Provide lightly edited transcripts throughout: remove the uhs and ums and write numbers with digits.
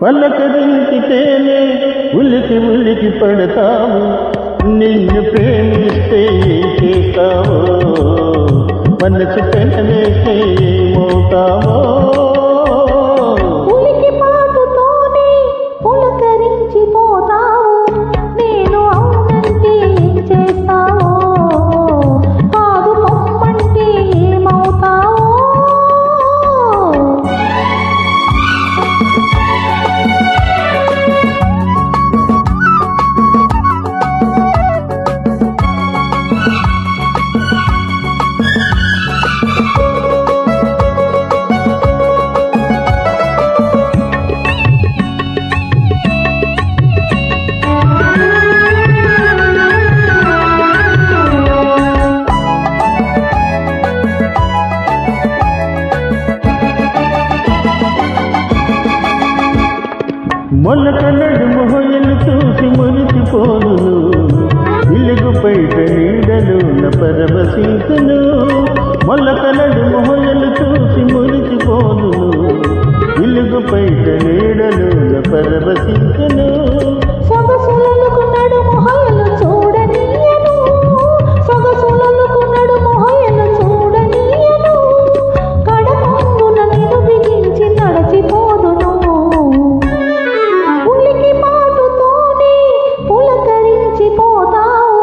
పలకరించితేనే ఉలికి ఉలికి పడతావు, నిన్ను ప్రేమిస్తే ఏం చేస్తావో, మనసు పెనవేస్తే ఏమవుతావో. ఉలికి పాటుతోనే పులకరించిపోతావు, నేను అవునంటే ఏం చేస్తావో, కాదు పొమ్మంటే ఏమవుతావో. మొలకలడు మొహయలు చూసి మురిసిపోదును, ఇలుగు పైట నీడలు పరవశించును. మొలకలడు మొహయలు చూసి మురిసిపోదును, ఇలుగు పైట నీడలు పరవశించును. సొగసులకున్నడు మొహయలు చూడనీయను, సొగసులకున్నడు మొహయలు చూడనీయను, కడపంగున నిన్ను బిగించి నడచిపోదును. ఉలికి పాటుతోనే పులకరించిపోతావు,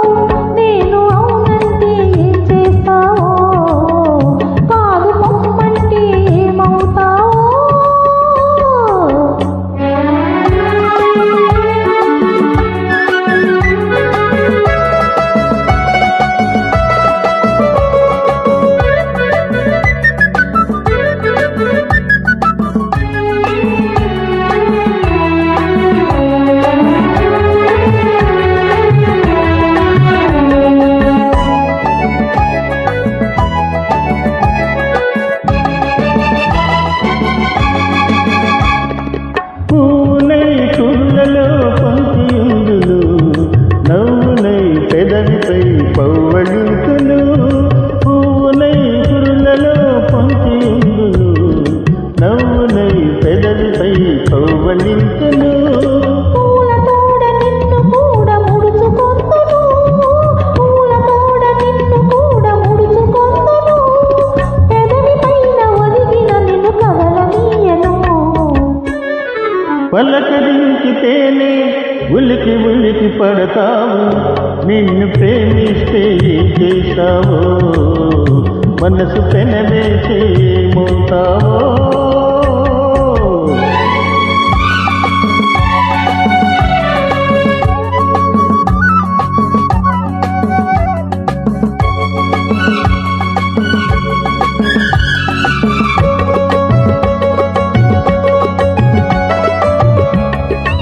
నేను అవునంటే ఏం చేస్తావో, కాదు పొమ్మంటే ఏమవుతావో. పూనై కుళ్ళలో పంచియుందును, నవ్వునై పెదవిపై పౌవళింతును. పూనై కుళ్ళలో పంచియుందును, నవ్వునై పెదవిపై పౌవళింతును. పూలతోడ నిన్ను కూడా ముడుచుకొందును, పూలతోడ నిన్ను కూడా ముడుచుకొందును, పెదవి పైన ఒరిగిన నిన్ను కదలనీయను. పలకరించితేనే ఉలికి ఉలికి పడతావు, నిన్ను ప్రేమిస్తే ఏం చేస్తావో, మనసు పెనవేసి ఏమవుతావో.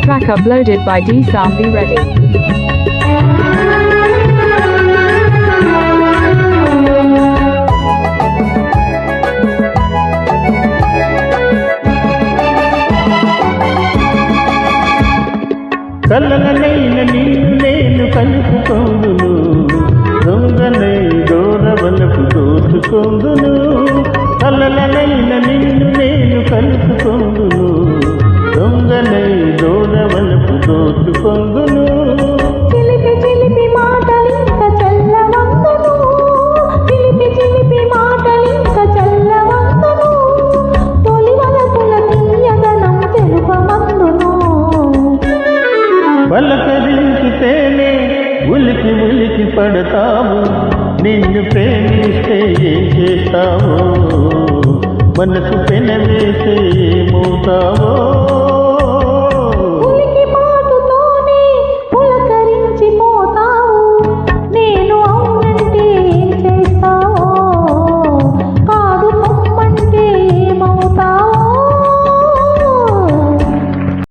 Track uploaded by D Sambi Reddy. కలలనైన నిన్ను నేను కలుపుకొందును, దొంగనై దూరవలపు దోచుకొందును. కలలనైన నిన్ను నేను కలుపుకొందును, దొంగనై దూరవలపు దోచుకొందును. చిలిపి చిలిపి మాటలింక చల్లవందును, చిలిపి చిలిపి మాటలింక చల్లవందును, తొలి వలపుల తీయదనం తెలుపమందును. పలకరించితేనే ఉలికి ఉలికి పడతావు, నిన్ను ప్రేమిస్తే ఏం చేస్తావో, మనసు పెనవేసి ఏమవుతావో.